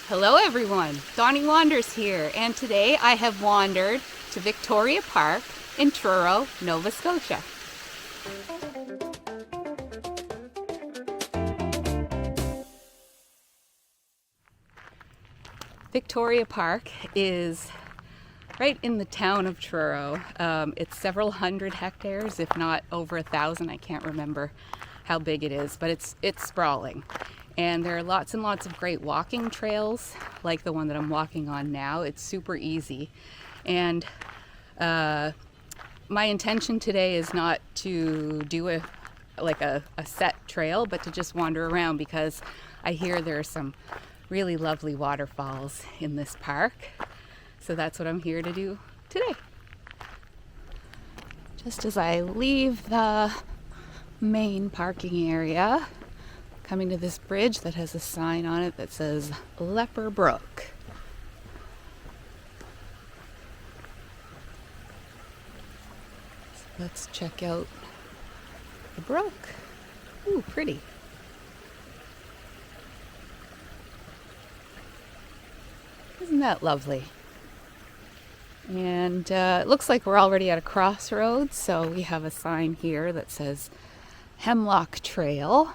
Hello everyone, Donnie Wanders here, and today I have wandered to Victoria Park in Truro, Nova Scotia. Victoria Park is right in the town of Truro. It's several hundred hectares, if not over 1,000. I can't remember how big it is, but it's sprawling. And there are lots and lots of great walking trails, like the one that I'm walking on now. It's super easy. And my intention today is not to do a set trail, but to just wander around, because I hear there are some really lovely waterfalls in this park. So that's what I'm here to do today. Just as I leave the main parking area, coming to this bridge that has a sign on it that says Leper Brook. So let's check out the brook. Ooh, pretty. Isn't that lovely? And it looks like we're already at a crossroads, so we have a sign here that says Hemlock Trail.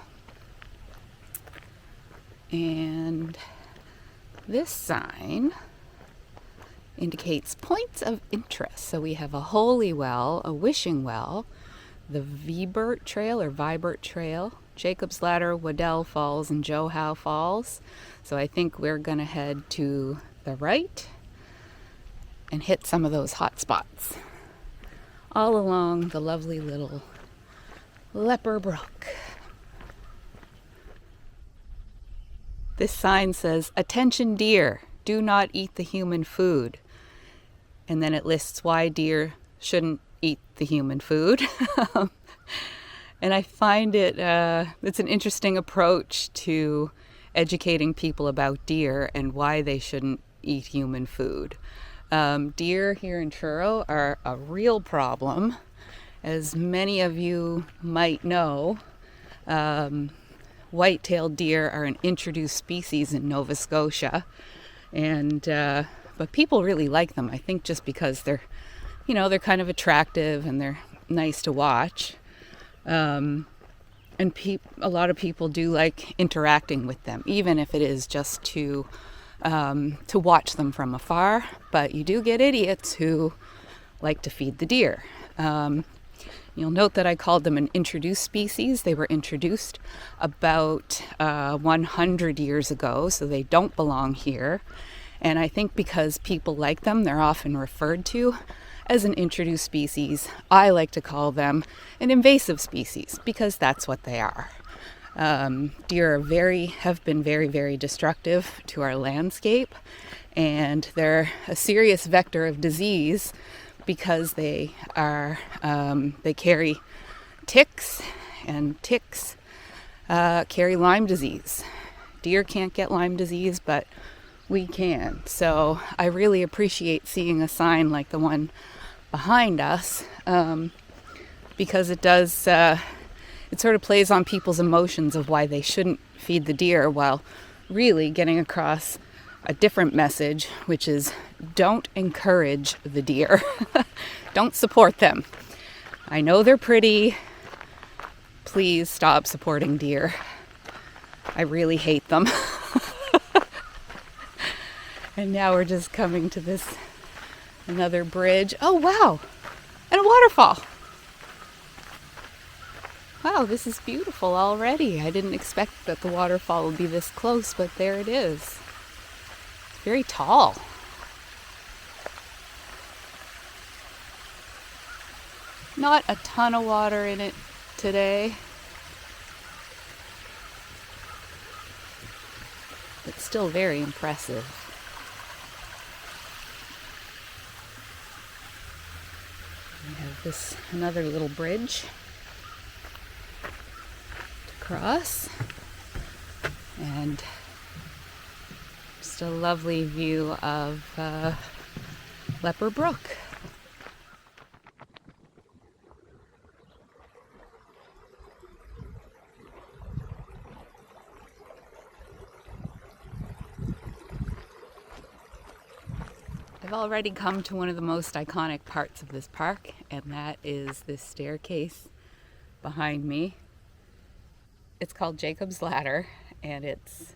And this sign indicates points of interest. So we have a holy well, a wishing well, the Vibert Trail or Vibert Trail, Jacob's Ladder, Waddell Falls, and Howe Falls. So I think we're going to head to the right and hit some of those hot spots all along the lovely little Leper Brook. This sign says, "Attention deer, do not eat the human food." And then it lists why deer shouldn't eat the human food. And I find it's an interesting approach to educating people about deer and why they shouldn't eat human food. Deer here in Truro are a real problem. As many of you might know, white-tailed deer are an introduced species in Nova Scotia, and but people really like them. I think just because they're kind of attractive and they're nice to watch, and a lot of people do like interacting with them, even if it is just to watch them from afar. But you do get idiots who like to feed the deer. You'll note that I called them an introduced species. They were introduced about 100 years ago, so they don't belong here. And I think because people like them, they're often referred to as an introduced species. I like to call them an invasive species, because that's what they are. Deer have been very, very destructive to our landscape, and they're a serious vector of disease because they carry ticks, and ticks carry Lyme disease. Deer can't get Lyme disease, but we can. So I really appreciate seeing a sign like the one behind us, because it does, it sort of plays on people's emotions of why they shouldn't feed the deer, while really getting across a different message, which is don't encourage the deer. Don't support them. I know they're pretty. Please stop supporting deer. I really hate them. And now we're just coming to another bridge. Oh, wow. And a waterfall. Wow, this is beautiful already. I didn't expect that the waterfall would be this close, but there it is. It's very tall. Not a ton of water in it today, but still very impressive. We have another little bridge to cross, and just a lovely view of Leper Brook. I've already come to one of the most iconic parts of this park, and that is this staircase behind me. It's called Jacob's Ladder, and it's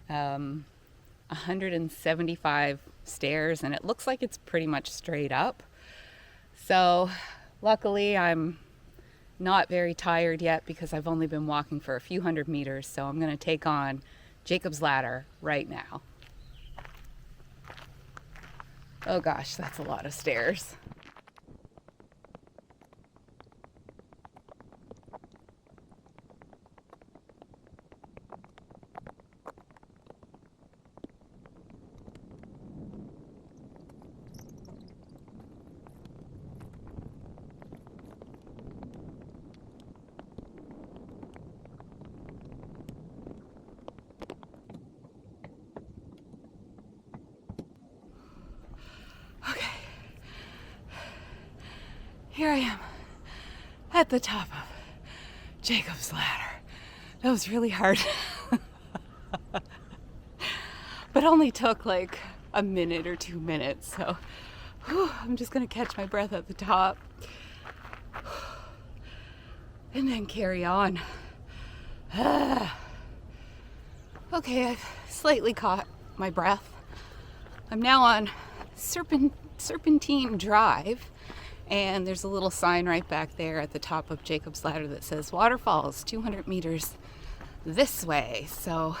175 stairs, and it looks like it's pretty much straight up. So luckily I'm not very tired yet because I've only been walking for a few hundred meters, so I'm going to take on Jacob's Ladder right now. Oh gosh, that's a lot of stairs. Okay. Here I am at the top of Jacob's Ladder. That was really hard. But only took like a minute or 2 minutes. So I'm just going to catch my breath at the top and then carry on. Okay, I've slightly caught my breath. I'm now on Serpentine Drive, and there's a little sign right back there at the top of Jacob's Ladder that says Waterfalls 200 meters this way. So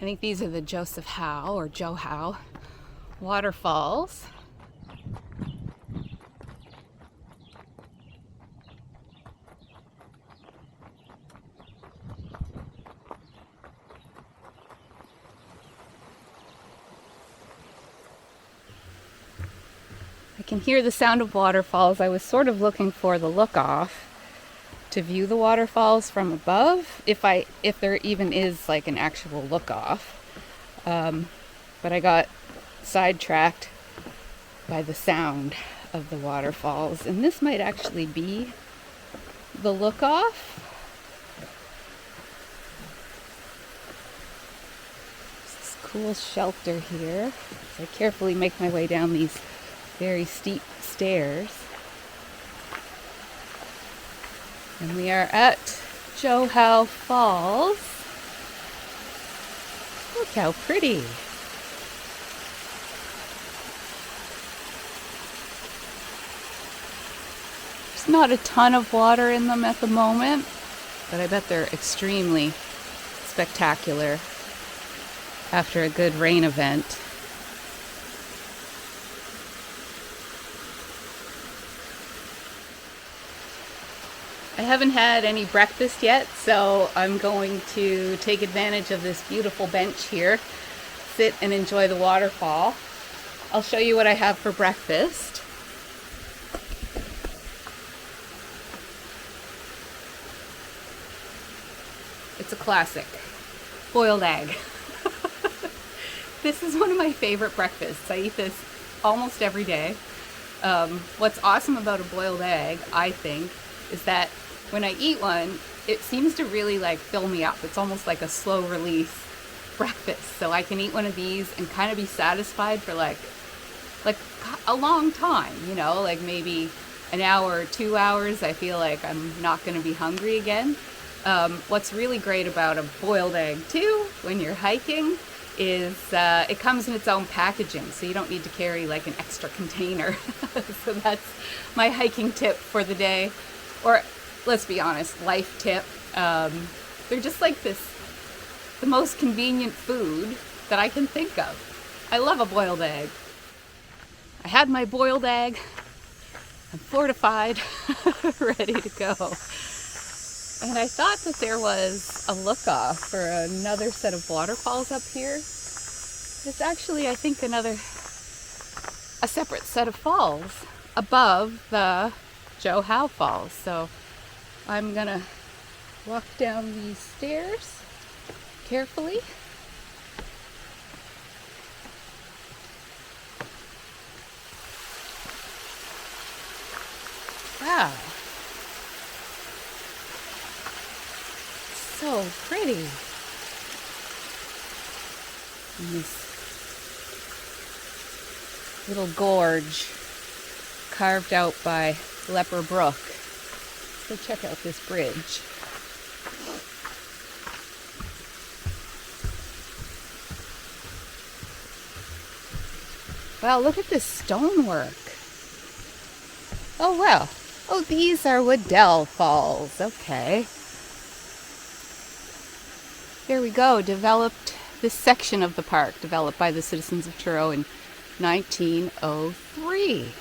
I think these are the Joseph Howe or Joe Howe waterfalls. I can hear the sound of waterfalls. I was sort of looking for the look-off to view the waterfalls from above, if there even is like an actual look-off. But I got sidetracked by the sound of the waterfalls, and this might actually be the look-off. This cool shelter here. So I carefully make my way down these very steep stairs. And we are at Joe Howe Falls. Look how pretty. There's not a ton of water in them at the moment, but I bet they're extremely spectacular after a good rain event. I haven't had any breakfast yet, so I'm going to take advantage of this beautiful bench here, sit and enjoy the waterfall. I'll show you what I have for breakfast. It's a classic, boiled egg. This is one of my favorite breakfasts. I eat this almost every day. What's awesome about a boiled egg, I think, is that when I eat one, it seems to really like fill me up. It's almost like a slow release breakfast. So I can eat one of these and kind of be satisfied for like a long time, you know, like maybe an hour or 2 hours. I feel like I'm not going to be hungry again. What's really great about a boiled egg too, when you're hiking, is it comes in its own packaging, so you don't need to carry like an extra container. So that's my hiking tip for the day. Or let's be honest, life tip. They're just like the most convenient food that I can think of. I love a boiled egg. I had my boiled egg. I'm fortified, ready to go. And I thought that there was a look-off for another set of waterfalls up here. It's actually, I think, a separate set of falls above the Joe Howe Falls. So I'm gonna walk down these stairs carefully. Wow. So pretty. And little gorge carved out by Leper Brook. Let's go check out this bridge. Wow, look at this stonework. Oh, wow. Oh, these are Waddell Falls. Okay. There we go. This section of the park developed by the citizens of Truro in 1903.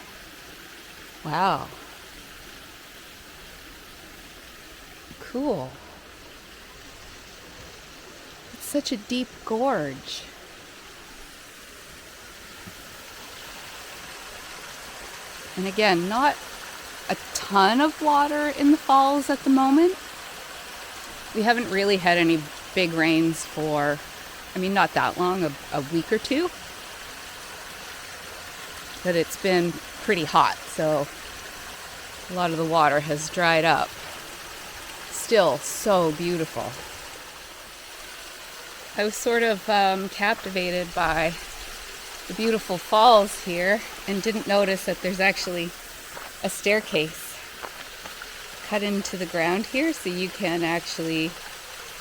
Wow. Cool. It's such a deep gorge. And again, not a ton of water in the falls at the moment. We haven't really had any big rains for, not that long, a week or two. But it's been pretty hot, so a lot of the water has dried up. Still so beautiful. I was sort of captivated by the beautiful falls here and didn't notice that there's actually a staircase cut into the ground here, so you can actually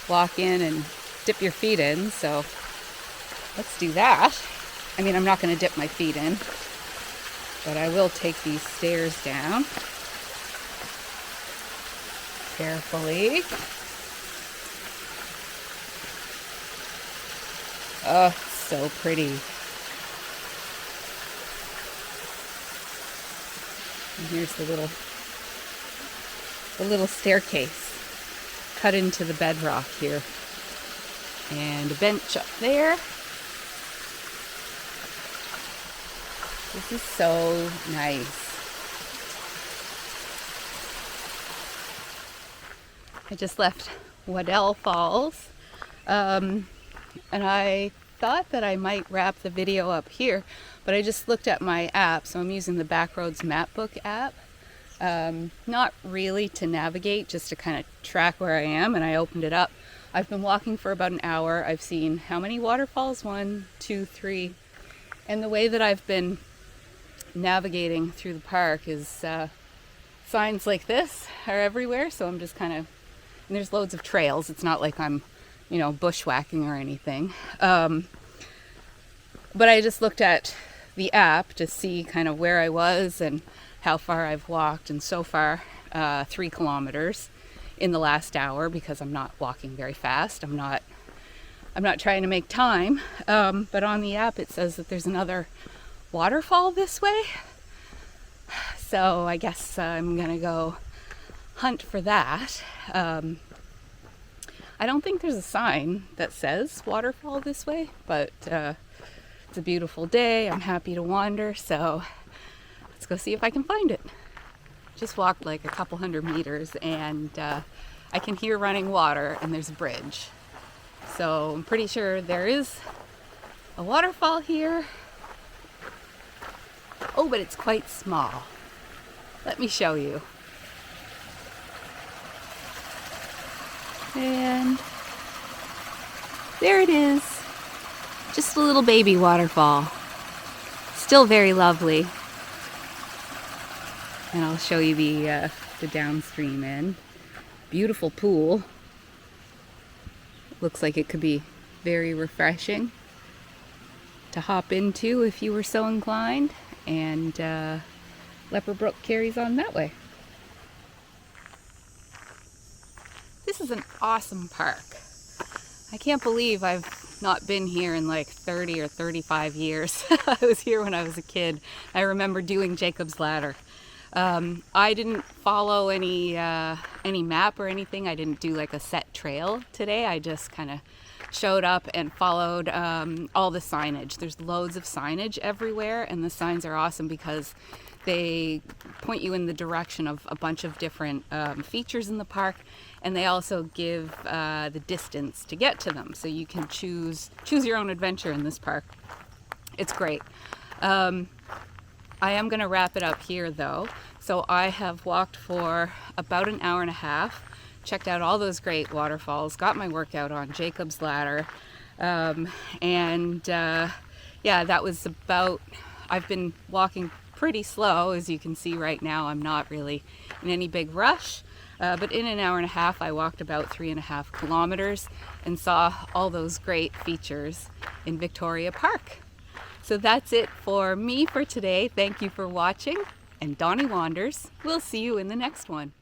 walk in and dip your feet in. So let's do that. I'm not going to dip my feet in, but I will take these stairs down carefully. Oh, so pretty. And here's the little staircase cut into the bedrock here. And a bench up there. This is so nice. I just left Waddell Falls, and I thought that I might wrap the video up here, but I just looked at my app, so I'm using the Backroads Mapbook app. Not really to navigate, just to kind of track where I am, and I opened it up. I've been walking for about an hour. I've seen how many waterfalls? 1, 2, 3. And the way that I've been navigating through the park is signs like this are everywhere, so I'm just kind of, and there's loads of trails. It's not like I'm, bushwhacking or anything. But I just looked at the app to see kind of where I was and how far I've walked, and so far 3 kilometers in the last hour, because I'm not walking very fast. I'm not trying to make time, but on the app it says that there's another waterfall this way, so I guess I'm gonna go hunt for that. I don't think there's a sign that says waterfall this way, but it's a beautiful day. I'm happy to wander, so let's go see if I can find it. Just walked like a couple hundred meters, and I can hear running water, and there's a bridge. So I'm pretty sure there is a waterfall here. Oh, but it's quite small. Let me show you. And there it is. Just a little baby waterfall. Still very lovely. And I'll show you the downstream end. Beautiful pool. Looks like it could be very refreshing to hop into if you were so inclined. And Leper Brook carries on that way. This is an awesome park. I can't believe I've not been here in like 30 or 35 years. I was here when I was a kid. I remember doing Jacob's Ladder. I didn't follow any map or anything. I didn't do like a set trail today. I just kind of showed up and followed all the signage. There's loads of signage everywhere, and the signs are awesome because they point you in the direction of a bunch of different features in the park, and they also give the distance to get to them, so you can choose your own adventure in this park. It's great. I am going to wrap it up here though. So I have walked for about an hour and a half, checked out all those great waterfalls, got my workout on Jacob's Ladder, and yeah, that was about I've been walking pretty slow. As you can see right now, I'm not really in any big rush. But in an hour and a half, I walked about 3.5 kilometers and saw all those great features in Victoria Park. So that's it for me for today. Thank you for watching. And Donnie Wanders. We'll see you in the next one.